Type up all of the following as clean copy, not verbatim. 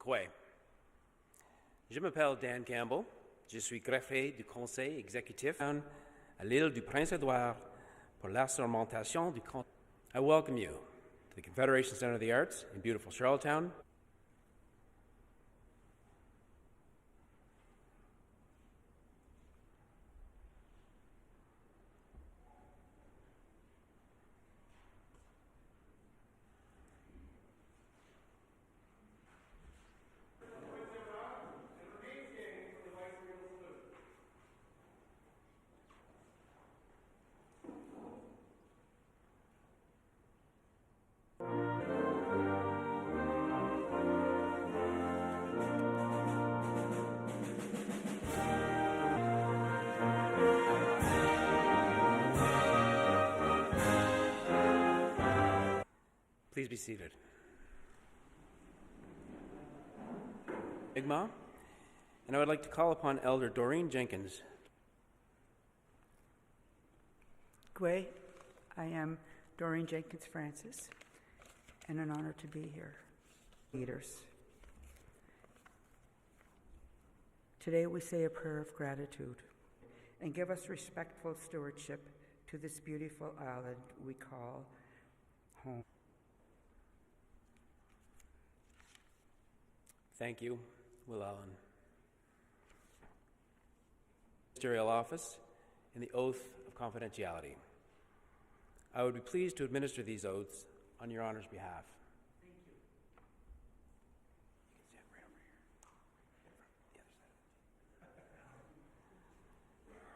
Quoi. Je m'appelle Dan Campbell. Je suis greffier du conseil exécutif à l'île du Prince-Édouard pour l'assermentation du canton. I welcome you to the Confederation Center of the Arts in beautiful Charlottetown. Please be seated. Igma, and I would like to call upon Elder Doreen Jenkins. Gwe, I am Doreen Jenkins Francis, and an honor to be here. Leaders. Today we say a prayer of gratitude and give us respectful stewardship to this beautiful island we call home. Thank you, Will Allen. Ministerial office and the oath of confidentiality. I would be pleased to administer these oaths on your honor's behalf. Thank you. You can stand right over here. The other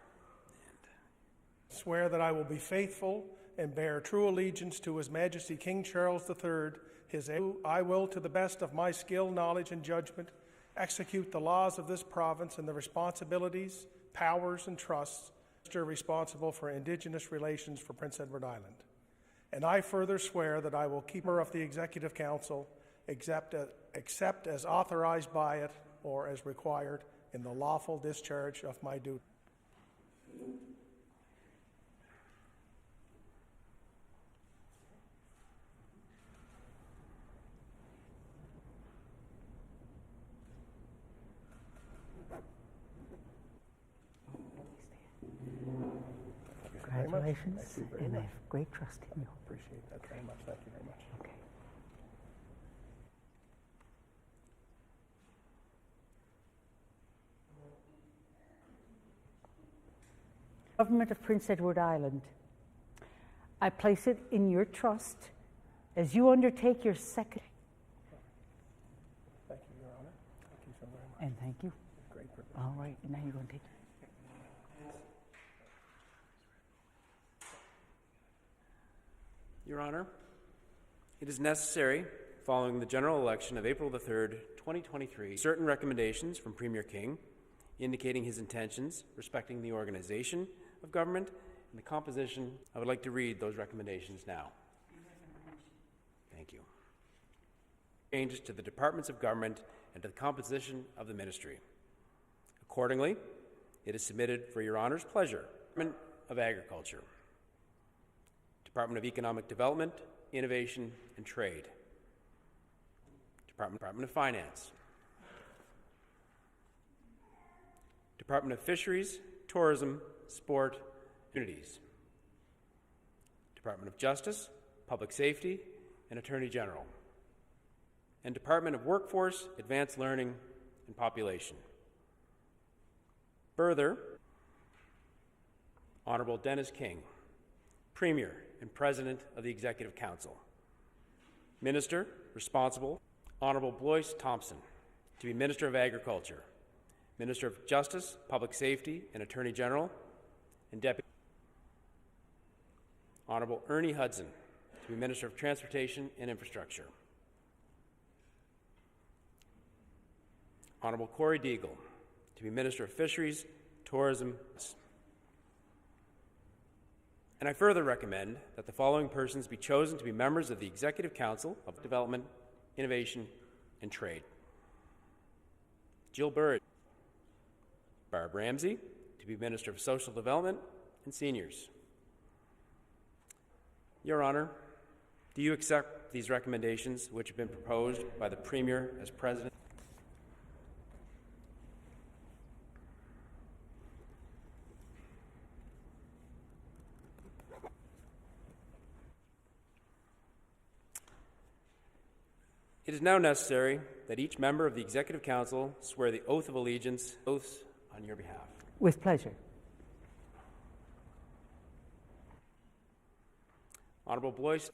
side. Swear that I will be faithful and bear true allegiance to His Majesty King Charles III, I will, to the best of my skill, knowledge, and judgment, execute the laws of this province and the responsibilities, powers, and trusts responsible for Indigenous relations for Prince Edward Island. And I further swear that I will keep her of the Executive Council, except as authorized by it or as required in the lawful discharge of my duty. Congratulations, and I have great trust in you. Appreciate that very much. Thank you very much. Okay. Government of Prince Edward Island, I place it in your trust as you undertake your second. Thank you, Your Honor. Thank you so very much. And thank you. Great privilege. All right, and now you're going to take. Your Honor, it is necessary, following the general election of April the 3rd, 2023, certain recommendations from Premier King indicating his intentions respecting the organization of government and the composition. I would like to read those recommendations now. Thank you. Changes to the departments of government and to the composition of the ministry. Accordingly, it is submitted for Your Honor's pleasure. Department of Agriculture, Department of Economic Development, Innovation, and Trade, Department of Finance, Department of Fisheries, Tourism, Sport, Communities, Department of Justice, Public Safety, and Attorney General, and Department of Workforce, Advanced Learning, and Population. Further, Honorable Dennis King, Premier and President of the Executive Council. Minister responsible, Honorable Blois Thompson, to be Minister of Agriculture, Minister of Justice, Public Safety, and Attorney General, and Deputy. Honorable Ernie Hudson, to be Minister of Transportation and Infrastructure. Honorable Corey Deagle, to be Minister of Fisheries, Tourism, and I further recommend that the following persons be chosen to be members of the Executive Council of Development, Innovation, and Trade. Jill Burridge, Barb Ramsey, to be Minister of Social Development and Seniors. Your Honor, do you accept these recommendations which have been proposed by the Premier as President? It is now necessary that each member of the Executive Council swear the oath of allegiance, oaths on your behalf. With pleasure. Honorable Blois.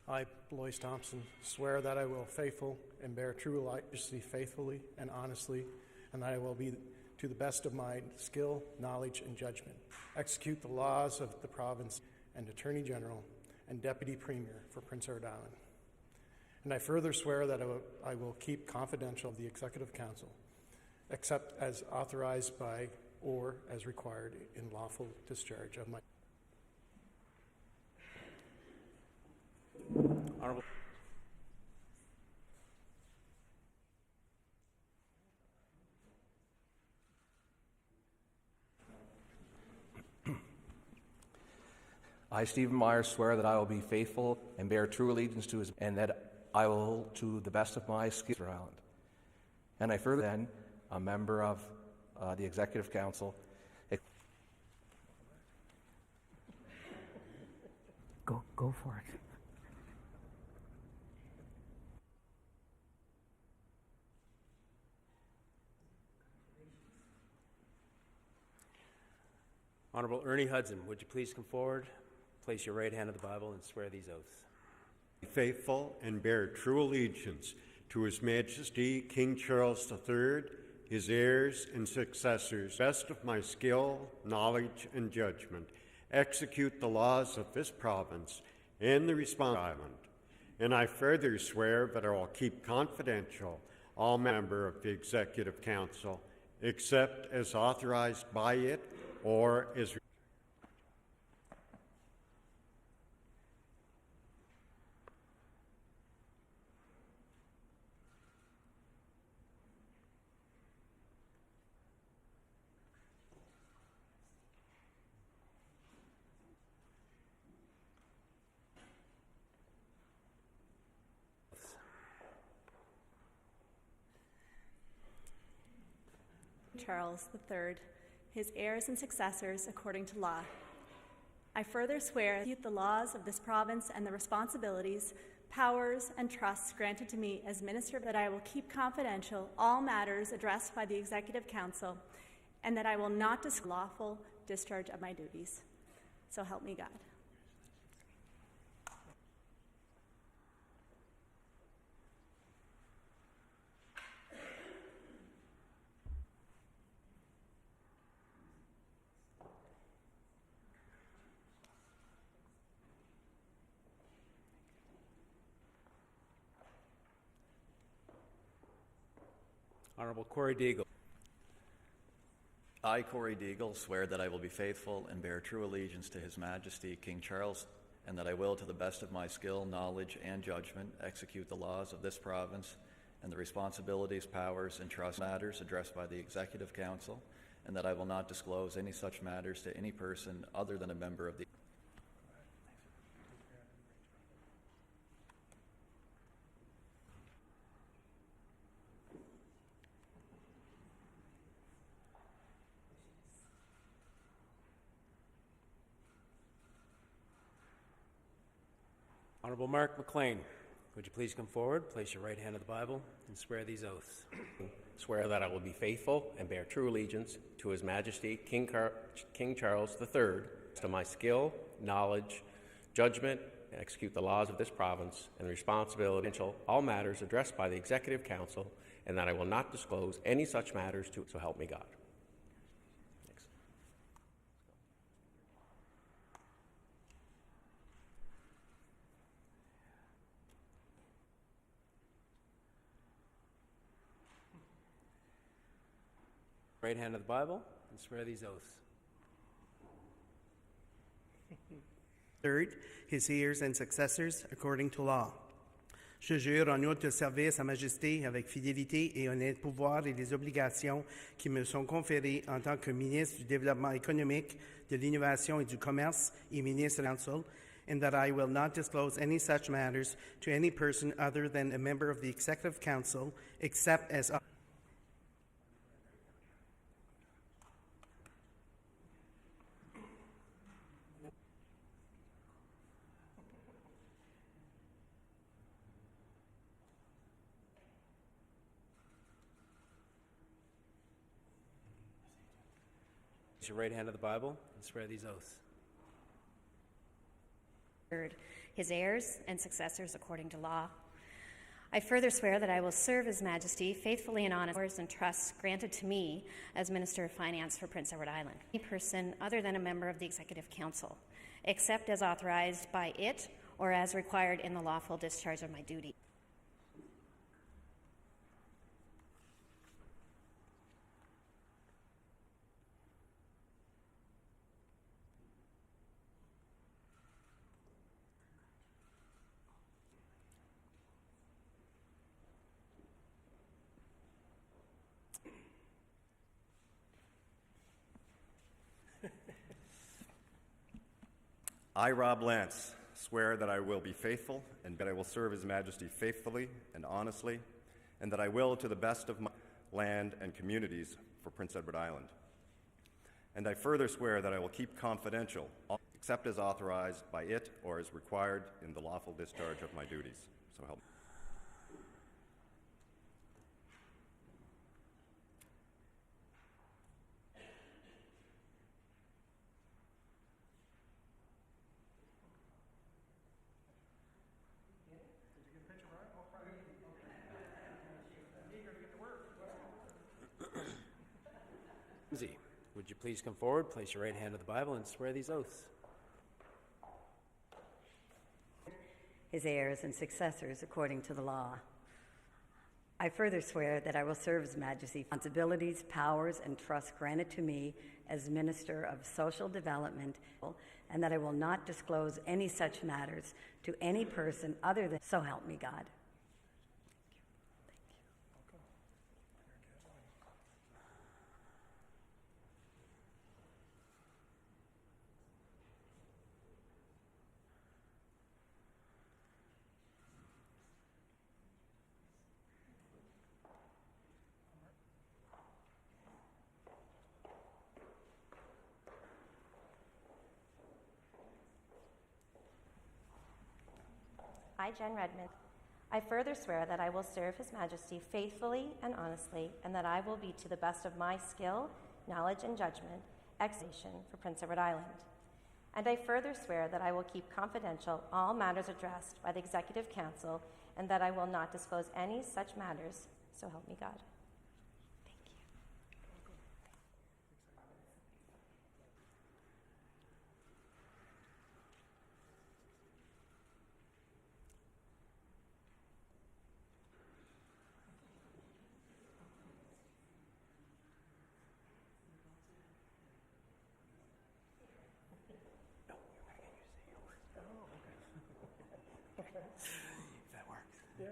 I, Blois Thompson, swear that I will faithful and bear true allegiance faithfully and honestly, and that I will be, to the best of my skill, knowledge, and judgment, execute the laws of the province and Attorney General and Deputy Premier for Prince Edward Island. And I further swear that I will keep confidential the Executive Council, except as authorized by or as required in lawful discharge of my. Honorable. I, Stephen Myers, swear that I will be faithful and bear true allegiance to his, and that I will, to the best of my skill, Island. And I further then, a member of the Executive Council. Go for it. Honorable Ernie Hudson, would you please come forward, place your right hand on the Bible, and swear these oaths? Faithful and bear true allegiance to His Majesty King Charles III, his heirs and successors, best of my skill, knowledge, and judgment, execute the laws of this province and the responsible island. And I further swear that I will keep confidential all member of the Executive Council, except as authorized by it or as Charles III, his heirs and successors according to law. I further swear to execute the laws of this province and the responsibilities, powers, and trusts granted to me as Minister, that I will keep confidential all matters addressed by the Executive Council, and that I will not disclose lawful discharge of my duties. So help me God. Honorable Corey Deagle. I, Corey Deagle, swear that I will be faithful and bear true allegiance to His Majesty King Charles, and that I will, to the best of my skill, knowledge, and judgment, execute the laws of this province and the responsibilities, powers, and trust matters addressed by the Executive Council, and that I will not disclose any such matters to any person other than a member of the Honorable Mark McLean, would you please come forward, place your right hand on the Bible, and swear these oaths? Swear that I will be faithful and bear true allegiance to His Majesty King Charles III, to my skill, knowledge, judgment, and execute the laws of this province and responsibility in all matters addressed by the Executive Council, and that I will not disclose any such matters to, so help me God. Thanks. Right hand on the Bible, and swear these oaths. Third, his heirs and successors according to law. Je jure en outre de servir Sa Majesté avec fidélité et honnête pouvoir et les obligations qui me sont conférées en tant que ministre du Développement économique, de l'Innovation et du Commerce et ministre de la Council, and that I will not disclose any such matters to any person other than a member of the Executive Council, except as Place your right hand on the Bible and swear these oaths. His heirs and successors according to law. I further swear that I will serve His Majesty faithfully and honestly and trusts granted to me as Minister of Finance for Prince Edward Island. Any person other than a member of the Executive Council, except as authorized by it or as required in the lawful discharge of my duty. I, Rob Lance, swear that I will be faithful and that I will serve His Majesty faithfully and honestly, and that I will, to the best of my land and communities, for Prince Edward Island. And I further swear that I will keep confidential, except as authorized by it or as required in the lawful discharge of my duties. So help me. Would you please come forward, place your right hand on the Bible, and swear these oaths? His heirs and successors according to the law. I further swear that I will serve His Majesty responsibilities, powers, and trusts granted to me as Minister of Social Development, and that I will not disclose any such matters to any person other than so help me God. I, Jen Redmond, I further swear that I will serve His Majesty faithfully and honestly, and that I will be, to the best of my skill, knowledge, and judgment, execution for Prince Edward Island. And I further swear that I will keep confidential all matters addressed by the Executive Council, and that I will not disclose any such matters, so help me God. If that works. Yeah.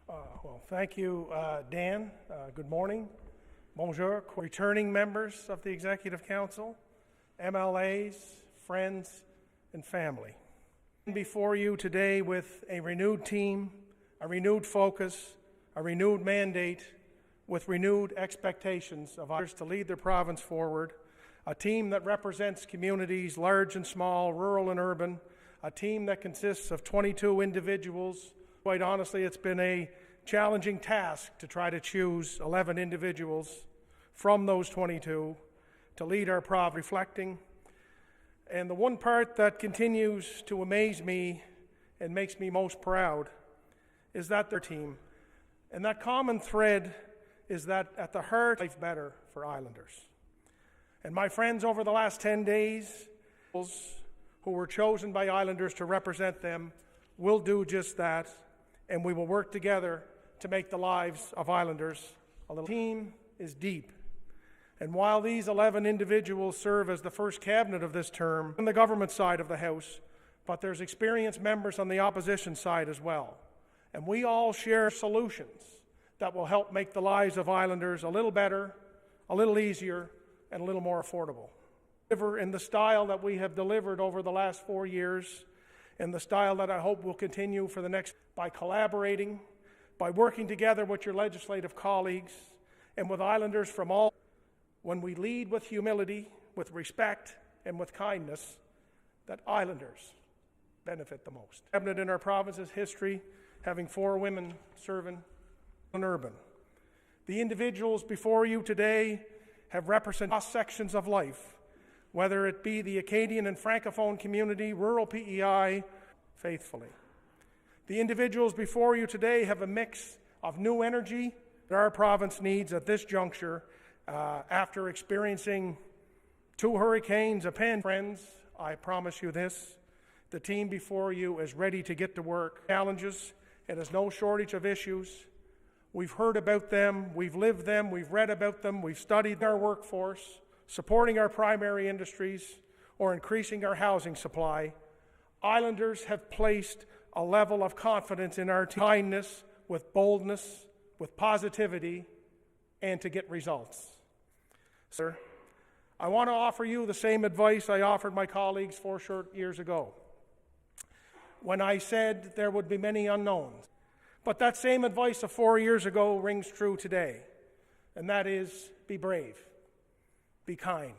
Well, thank you, Dan. Good morning. Bonjour. Returning members of the Executive Council, MLAs, friends, and family. Before you today with a renewed team, a renewed focus, a renewed mandate, with renewed expectations of others to lead their province forward, a team that represents communities large and small, rural and urban, a team that consists of 22 individuals. Quite honestly, it's been a challenging task to try to choose 11 individuals from those 22 to lead our province, reflecting. And the one part that continues to amaze me and makes me most proud is that their team. And that common thread is that at the heart, life better for Islanders. And my friends, over the last 10 days, who were chosen by Islanders to represent them, will do just that, and we will work together to make the lives of Islanders a little. The team is deep. And while these 11 individuals serve as the first cabinet of this term on the government side of the House, but there's experienced members on the opposition side as well. And we all share solutions that will help make the lives of Islanders a little better, a little easier, and a little more affordable. In the style that we have delivered over the last 4 years, and the style that I hope will continue for the next, by collaborating, by working together with your legislative colleagues, and with Islanders from all. When we lead with humility, with respect, and with kindness, that Islanders benefit the most. Evident in our province's history, having 4 women serving in urban. The individuals before you today have represented cross sections of life, whether it be the Acadian and Francophone community, rural PEI, faithfully. The individuals before you today have a mix of new energy that our province needs at this juncture after experiencing 2 hurricanes, a pandemic. Friends, I promise you this, the team before you is ready to get to work. Challenges, and there's no shortage of issues. We've heard about them, we've lived them, we've read about them, we've studied our workforce, supporting our primary industries, or increasing our housing supply. Islanders have placed a level of confidence in our team, kindness, with boldness, with positivity, and to get results. Sir, I want to offer you the same advice I offered my colleagues 4 short years ago, when I said there would be many unknowns. But that same advice of 4 years ago rings true today, and that is, be brave, be kind.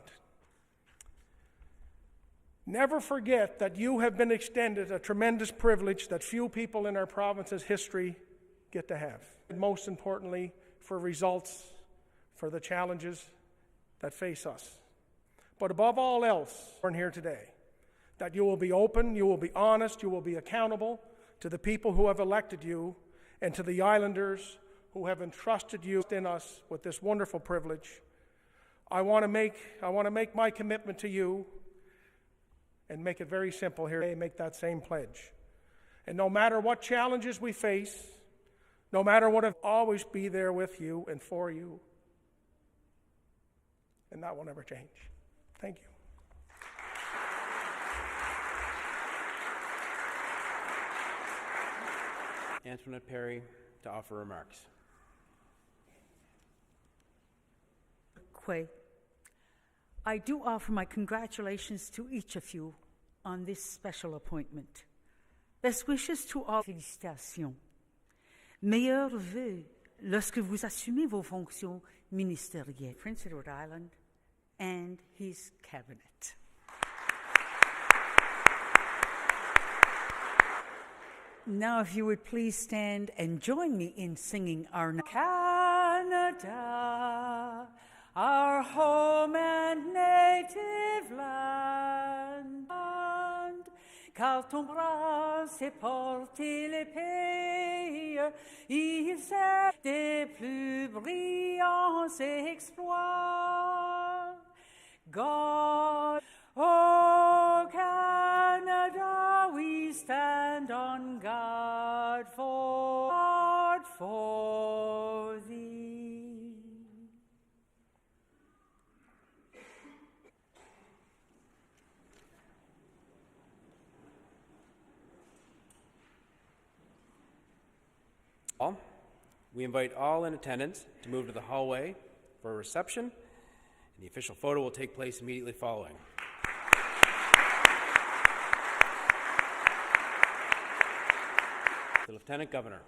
Never forget that you have been extended a tremendous privilege that few people in our province's history get to have. And most importantly, for results, for the challenges that face us. But above all else, we're here today, that you will be open, you will be honest, you will be accountable to the people who have elected you and to the Islanders who have entrusted you in us with this wonderful privilege. I want to make my commitment to you and make it very simple here. Make that same pledge. And no matter what challenges we face, no matter what, I'll always be there with you and for you. And that will never change. Thank you. Antoinette Perry to offer remarks. I do offer my congratulations to each of you on this special appointment. Best wishes to all. Félicitations. Meilleurs vœux lorsque vous assumez vos fonctions ministérielles. Prince Edward Island and his cabinet. Now, if you would please stand and join me in singing our Canada, our home and native land. Car ton bras s'est porté les pays, il sait des plus brillants exploits. God, oh Canada, we stand on guard for thee. We invite all in attendance to move to the hallway for a reception, and the official photo will take place immediately following. The Lieutenant Governor.